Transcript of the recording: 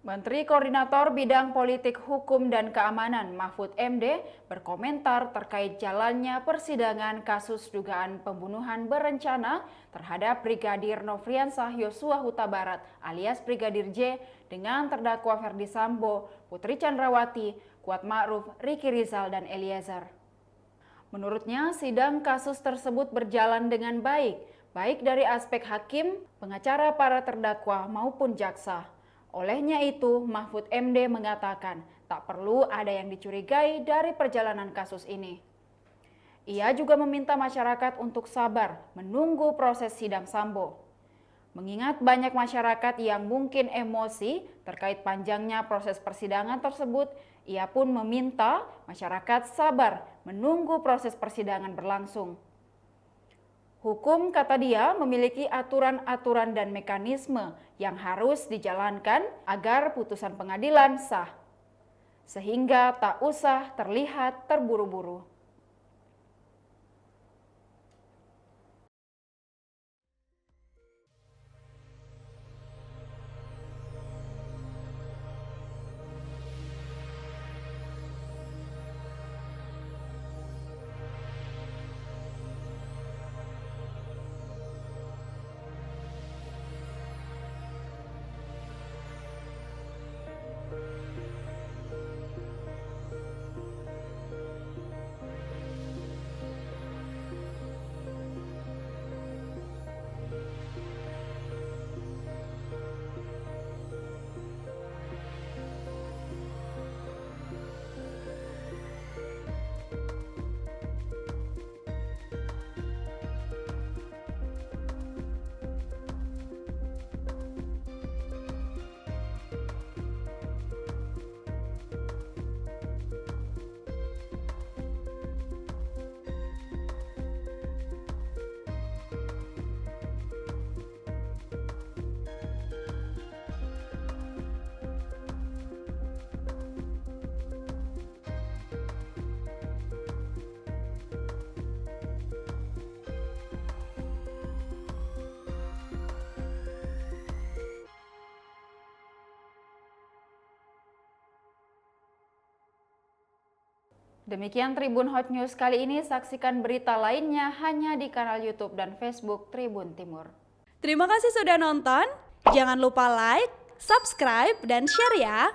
Menteri Koordinator Bidang Politik Hukum dan Keamanan Mahfud MD berkomentar terkait jalannya persidangan kasus dugaan pembunuhan berencana terhadap Brigadir Nofriansah Yosua Huta Barat alias Brigadir J dengan terdakwa Ferdy Sambo, Putri Chandrawati, Kuat Ma'ruf, Ricky Rizal, dan Eliezer. Menurutnya, sidang kasus tersebut berjalan dengan baik dari aspek hakim, pengacara para terdakwa maupun jaksa. Olehnya itu, Mahfud MD mengatakan tak perlu ada yang dicurigai dari perjalanan kasus ini. Ia juga meminta masyarakat untuk sabar menunggu proses sidang Sambo. Mengingat banyak masyarakat yang mungkin emosi terkait panjangnya proses persidangan tersebut, ia pun meminta masyarakat sabar menunggu proses persidangan berlangsung. Hukum, kata dia, memiliki aturan-aturan dan mekanisme yang harus dijalankan agar putusan pengadilan sah, sehingga tak usah terlihat terburu-buru. Demikian Tribun Hot News kali ini, saksikan berita lainnya hanya di kanal YouTube dan Facebook Tribun Timur. Terima kasih sudah nonton, jangan lupa like, subscribe, dan share ya!